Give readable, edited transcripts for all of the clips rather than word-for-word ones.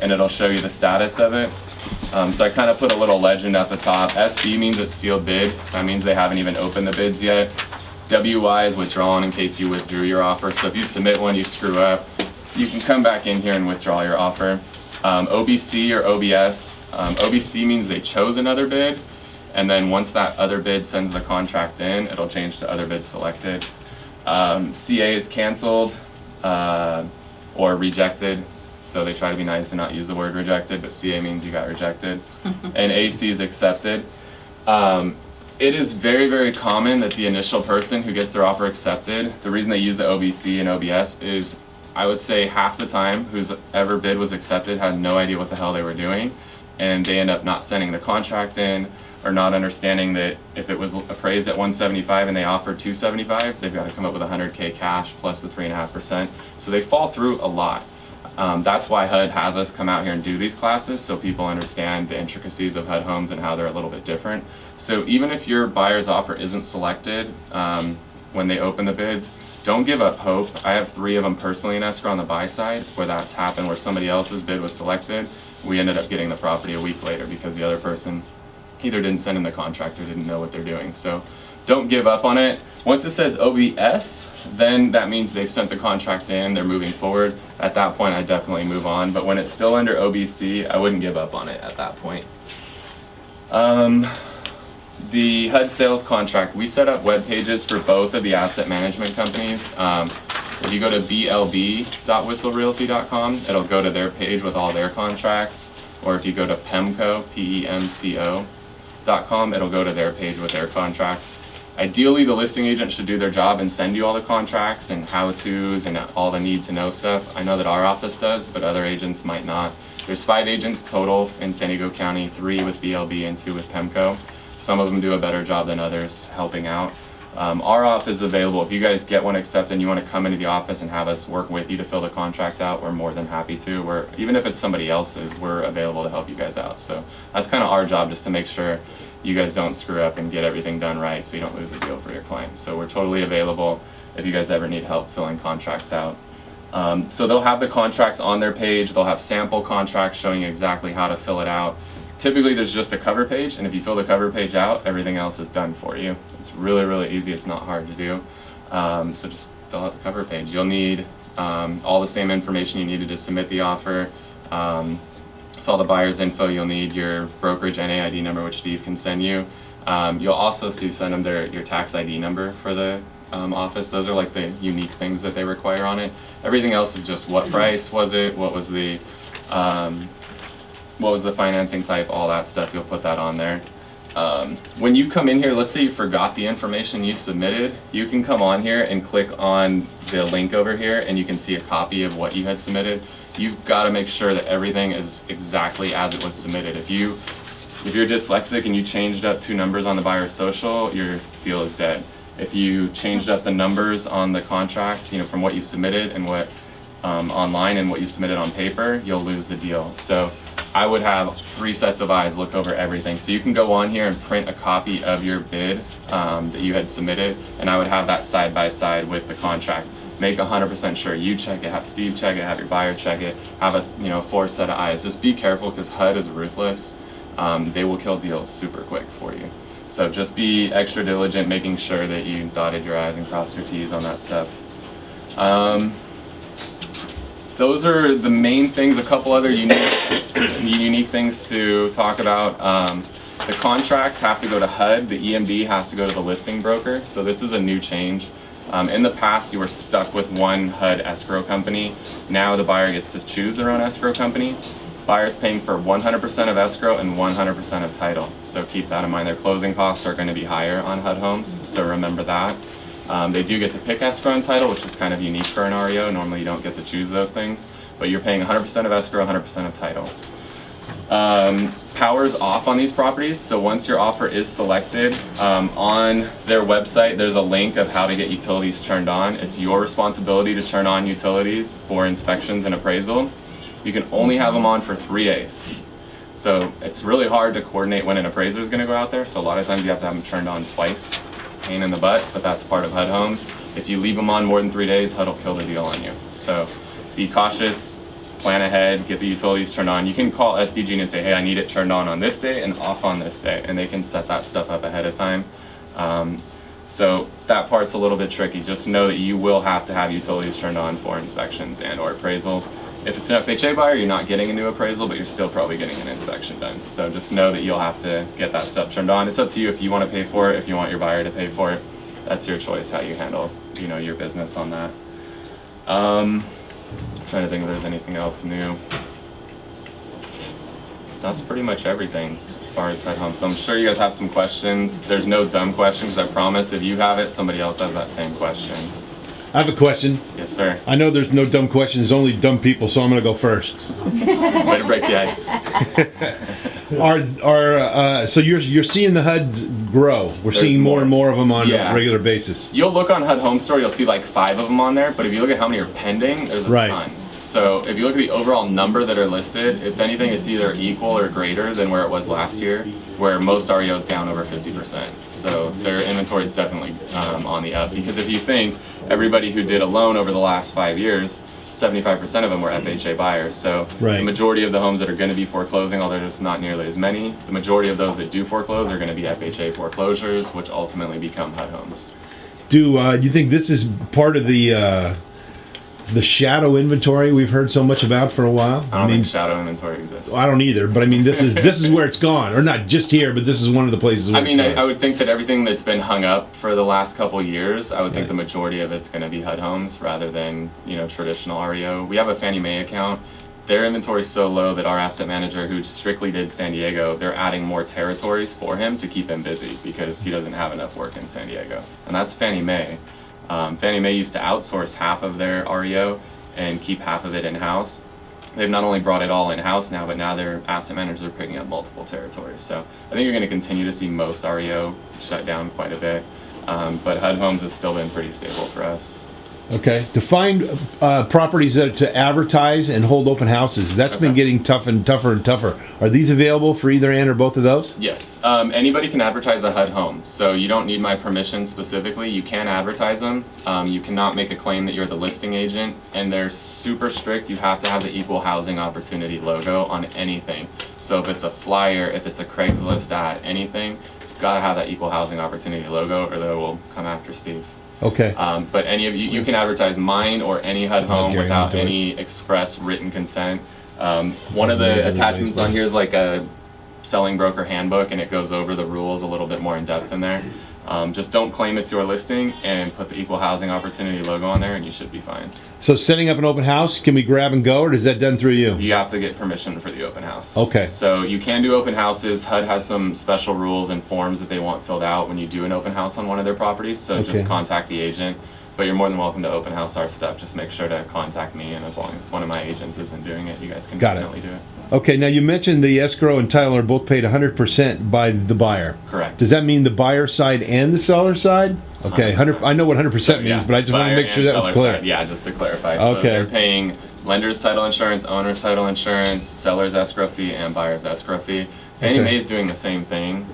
and it'll show you the status of it. So I kind of put a little legend at the top. SB means it's sealed bid. That means they haven't even opened the bids yet. WY is withdrawn in case you withdrew your offer. So if you submit one, you screw up, you can come back in here and withdraw your offer. OBC or OBS. OBC means they chose another bid, and then once that other bid sends the contract in, it'll change to other bids selected. CA is canceled or rejected. So they try to be nice and not use the word rejected, but CA means you got rejected. And AC is accepted. It is very, very common that the initial person who gets their offer accepted, the reason they use the OBC and OBS is, I would say half the time whose ever bid was accepted had no idea what the hell they were doing, and they end up not sending the contract in, or not understanding that if it was appraised at 175 and they offered 275, they've got to come up with 100K cash plus the 3.5%. So they fall through a lot. That's why HUD has us come out here and do these classes, so people understand the intricacies of HUD homes and how they're a little bit different. So even if your buyer's offer isn't selected when they open the bids, don't give up hope. I have 3 of them personally in escrow on the buy side where that's happened, where somebody else's bid was selected. We ended up getting the property a week later because the other person either didn't send in the contract or didn't know what they're doing. So don't give up on it. Once it says OBS, then that means they've sent the contract in, they're moving forward. At that point, I definitely move on. But when it's still under OBC, I wouldn't give up on it at that point. The HUD sales contract, we set up web pages for both of the asset management companies. If you go to blb.whistlerealty.com, it'll go to their page with all their contracts. Or if you go to PEMCO, PEMCO.com, it'll go to their page with their contracts. Ideally, the listing agent should do their job and send you all the contracts and how-tos and all the need-to-know stuff. I know that our office does, but other agents might not. There's 5 agents total in San Diego County, 3 with BLB and 2 with PEMCO. Some of them do a better job than others helping out. Our office is available. If you guys get one accepted and you want to come into the office and have us work with you to fill the contract out, we're more than happy to. Even if it's somebody else's, we're available to help you guys out. So that's kind of our job, just to make sure you guys don't screw up and get everything done right so you don't lose a deal for your client. So we're totally available if you guys ever need help filling contracts out. So they'll have the contracts on their page. They'll have sample contracts showing you exactly how to fill it out. Typically there's just a cover page, and if you fill the cover page out, everything else is done for you. It's really, really easy. It's not hard to do. So just fill out the cover page. You'll need all the same information you needed to submit the offer. So all the buyer's info, you'll need your brokerage NAID number, which Steve can send you. You'll also, Steve, send them your tax ID number for the office. Those are like the unique things that they require on it. Everything else is just what price was it, what was the financing type, all that stuff. You'll put that on there. When you come in here, let's say you forgot the information you submitted, you can come on here and click on the link over here and you can see a copy of what you had submitted. You've got to make sure that everything is exactly as it was submitted. If you're dyslexic and you changed up 2 numbers on the buyer's social, your deal is dead. If you changed up the numbers on the contract, from what you submitted and what online and what you submitted on paper, you'll lose the deal. So I would have 3 sets of eyes look over everything. So you can go on here and print a copy of your bid that you had submitted, and I would have that side by side with the contract. Make 100% sure you check it, have Steve check it, have your buyer check it, have a 4 set of eyes. Just be careful because HUD is ruthless. They will kill deals super quick for you. So just be extra diligent, making sure that you dotted your I's and crossed your T's on that stuff. Those are the main things. A couple other unique things to talk about. The contracts have to go to HUD. The EMD has to go to the listing broker. So this is a new change. In the past, you were stuck with one HUD escrow company. Now the buyer gets to choose their own escrow company. Buyer's paying for 100% of escrow and 100% of title. So keep that in mind. Their closing costs are going to be higher on HUD homes, so remember that. They do get to pick escrow and title, which is kind of unique for an REO. Normally you don't get to choose those things, but you're paying 100% of escrow, 100% of title. Power's off on these properties, so once your offer is selected, on their website there's a link of how to get utilities turned on. It's your responsibility to turn on utilities for inspections and appraisal. You can only have them on for 3 days. So it's really hard to coordinate when an appraiser is going to go out there, so a lot of times you have to have them turned on twice. It's a pain in the butt, but that's part of HUD homes. If you leave them on more than 3 days, HUD will kill the deal on you. So be cautious. plan ahead, get the utilities turned on. You can call SDG and say, hey, I need it turned on this day and off on this day, and they can set that stuff up ahead of time. So that part's a little bit tricky. Just know that you will have to have utilities turned on for inspections and or appraisal. If it's an FHA buyer, you're not getting a new appraisal, but you're still probably getting an inspection done. So just know that you'll have to get that stuff turned on. It's up to you if you want to pay for it, if you want your buyer to pay for it. That's your choice how you handle, your business on that. I'm trying to think if there's anything else new. That's pretty much everything as far as HUD Home. So I'm sure you guys have some questions. There's no dumb questions, I promise. If you have it, somebody else has that same question. I have a question. Yes, sir. I know there's no dumb questions, only dumb people, so I'm going to go first. Way to break the ice. So you're seeing the HUDs grow. We're There's seeing more more. and more of them on Yeah. a regular basis. You'll look on HUD Home Store, you'll see like 5 of them on there, but if you look at how many are pending, there's a Right. ton. So if you look at the overall number that are listed, if anything, it's either equal or greater than where it was last year, where most REO is down over 50%. So their inventory is definitely on the up. Because if you think everybody who did a loan over the last 5 years, 75% of them were FHA buyers. So Right. the majority of the homes that are going to be foreclosing, although there's not nearly as many, the majority of those that do foreclose are going to be FHA foreclosures, which ultimately become HUD homes. Do you think this is part of the shadow inventory we've heard so much about for a while? I don't think shadow inventory exists. I don't either, but I mean, this is where it's gone, or not just here, but this is one of the places. Where I mean, it's I would think that everything that's been hung up for the last couple years, I would think the majority of it's going to be HUD homes rather than traditional REO. We have a Fannie Mae account. Their inventory is so low that our asset manager, who strictly did San Diego, they're adding more territories for him to keep him busy because he doesn't have enough work in San Diego, and that's Fannie Mae. Fannie Mae used to outsource half of their REO and keep half of it in-house. They've not only brought it all in-house now, but now their asset managers are picking up multiple territories. So I think you're going to continue to see most REO shut down quite a bit. But HUD Homes has still been pretty stable for us. okay. To find properties to advertise and hold open houses, that's been Okay. getting tough and tougher and tougher. Are these available for either and or both of those? Yes, anybody can advertise a HUD home, so you don't need my permission specifically. You can advertise them. You cannot make a claim that you're the listing agent, and they're super strict. You have to have the Equal Housing Opportunity logo on anything. So if it's a flyer, if it's a Craigslist ad, anything, it's got to have that Equal Housing Opportunity logo, or they will come after Steve. Okay. But any of you can advertise mine or any HUD home Gary, without do it. any express written consent. One of the attachments on here is like a selling broker handbook, and it goes over the rules a little bit more in depth in there. Just don't claim it's your listing and put the Equal Housing Opportunity logo on there, and you should be fine. So setting up an open house, can we grab and go, or is that done through you? You have to get permission for the open house. Okay. So you can do open houses. HUD has some special rules and forms that they want filled out when you do an open house on one of their properties. So Okay. just contact the agent. But you're more than welcome to open house our stuff. Just make sure to contact me, and as long as one of my agents isn't doing it, you guys can Got it. definitely do it. Okay, now you mentioned the escrow and title are both paid 100% by the buyer. Correct. Does that mean the buyer side and the seller side? Okay, 100. I know what 100% means, but I just want to buyer make sure and that was seller clear. side. Yeah, just to clarify. So Okay. they're paying lender's title insurance, owner's title insurance, seller's escrow fee, and buyer's escrow fee. Fannie Okay. Mae's doing the same thing.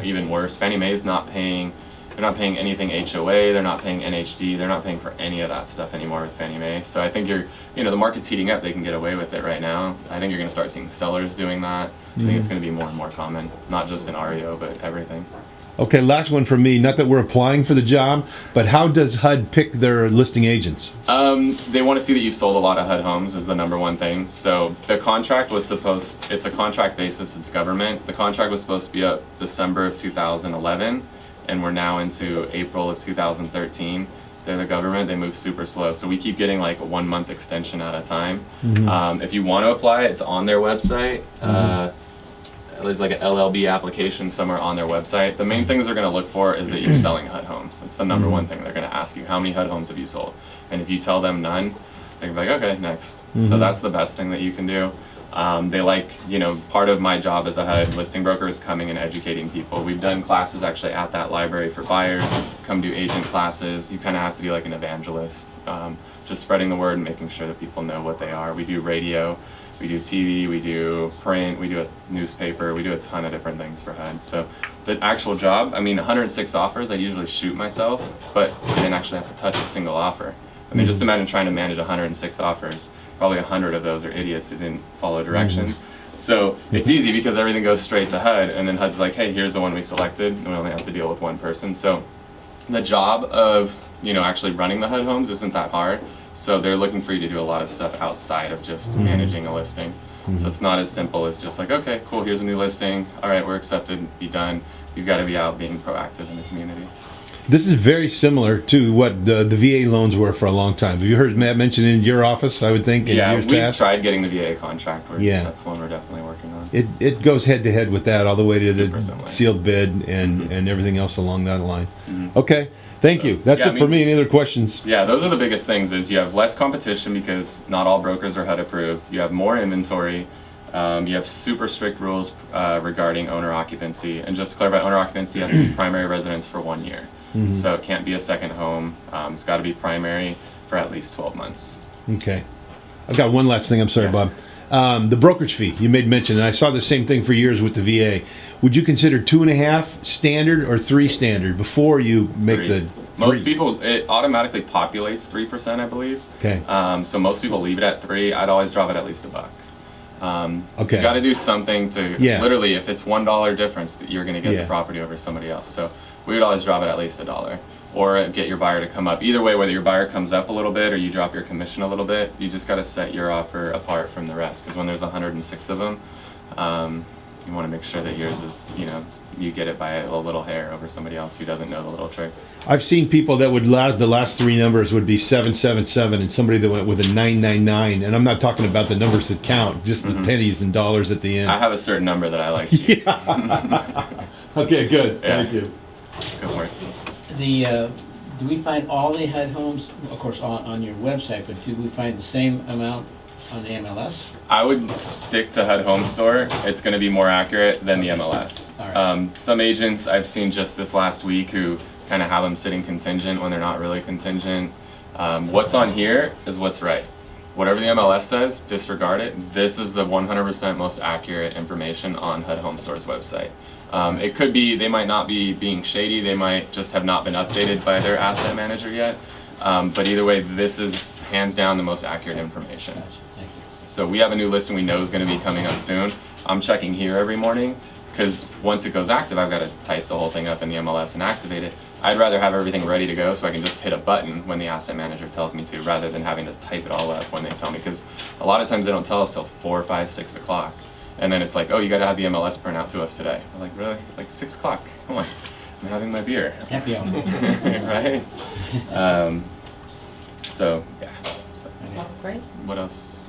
Even worse, Fannie Mae's not paying. They're not paying anything HOA. They're not paying NHD. They're not paying for any of that stuff anymore with Fannie Mae. So I think the market's heating up. They can get away with it right now. I think you're going to start seeing sellers doing that. I think it's going to be more and more common, not just in REO, but everything. Okay, last one from me. Not that we're applying for the job, but how does HUD pick their listing agents? They want to see that you've sold a lot of HUD homes is the number one thing. So the contract was it's a contract basis, it's government. The contract was supposed to be up December of 2011, and we're now into April of 2013. They're the government, they move super slow. So we keep getting like a 1 month extension at a time. If you want to apply, it's on their website. There's like an LLB application somewhere on their website. The main things they're going to look for is that you're selling HUD homes. That's the number one thing they're going to ask you. How many HUD homes have you sold? And if you tell them none, they're going to be like, okay, next. So that's the best thing that you can do. They like, part of my job as a HUD listing broker is coming and educating people. We've done classes actually at that library for buyers, come do agent classes. You kind of have to be like an evangelist, just spreading the word and making sure that people know what they are. We do radio. We do TV, we do print, we do a newspaper, we do a ton of different things for HUD. So the actual job, 106 offers, I usually shoot myself, but I didn't actually have to touch a single offer. Just imagine trying to manage 106 offers. probably 100 of those are idiots who didn't follow directions. So it's easy because everything goes straight to HUD, and then HUD's like, hey, here's the one we selected, and we only have to deal with one person. So the job of, you know, actually running the HUD homes isn't that hard. So they're looking for you to do a lot of stuff outside of just managing a listing. So it's not as simple as just like, okay, cool, here's a new listing. All right, we're accepted, be done. You've got to be out being proactive in the community. This is very similar to what the VA loans were for a long time. Have you heard Matt mention in your office, I would think, in Yeah, years we past? tried getting the VA contract. Yeah. That's one we're definitely working on. It goes head to head with that all the way to Super the similar. sealed bid and everything else along that line. Okay, thank So, you. That's yeah, it for me. Any other questions? Yeah, those are the biggest things. Is you have less competition because not all brokers are HUD approved. You have more inventory. You have super strict rules regarding owner occupancy. And just to clarify, owner occupancy has to be primary residence for 1 year. So it can't be a second home. It's got to be primary for at least 12 months. Okay. I've got one last thing. I'm sorry, Yeah. Bob. The brokerage fee you made mention, and I saw the same thing for years with the VA. Would you consider 2.5 standard or 3 standard before you make Three. the Most 3? people, it automatically populates 3%, I believe. Okay. So most people leave it at 3. I'd always drop it at least $1. Okay. You got to do something to Yeah. literally, if it's $1 difference, that you're going to get Yeah. the property over somebody else. So we would always drop it at least $1, or get your buyer to come up. Either way, whether your buyer comes up a little bit or you drop your commission a little bit, you just got to set your offer apart from the rest. Because when there's 106 of them, you want to make sure that yours is, you know, you get it by a little hair over somebody else who doesn't know the little tricks. I've seen people that would the last 3 numbers would be 777, and somebody that went with a 999. And I'm not talking about the numbers that count, just the pennies and dollars at the end. I have a certain number that I like to use. Okay, good. Yeah. Thank you. Go for it. Do we find all the HUD homes, of course, on your website, but do we find the same amount on the MLS? I would stick to HUD Home Store. It's going to be more accurate than the MLS. All right. Some agents I've seen just this last week who kind of have them sitting contingent when they're not really contingent. What's on here is what's right. Whatever the MLS says, disregard it. This is the 100% most accurate information on HUD Home Store's website. It could be, they might not be being shady, they might just have not been updated by their asset manager yet. But either way, this is hands down the most accurate information. Gotcha, thank you. So we have a new listing we know is going to be coming up soon. I'm checking here every morning because once it goes active, I've got to type the whole thing up in the MLS and activate it. I'd rather have everything ready to go so I can just hit a button when the asset manager tells me to, rather than having to type it all up when they tell me. Because a lot of times they don't tell us till 4, 5, 6 o'clock. And then it's like, oh, you got to have the MLS printout to us today. I'm like, really? Like 6 o'clock? Come on, I'm having my beer. Happy hour. Right? So, yeah. So, Oh, great. what else?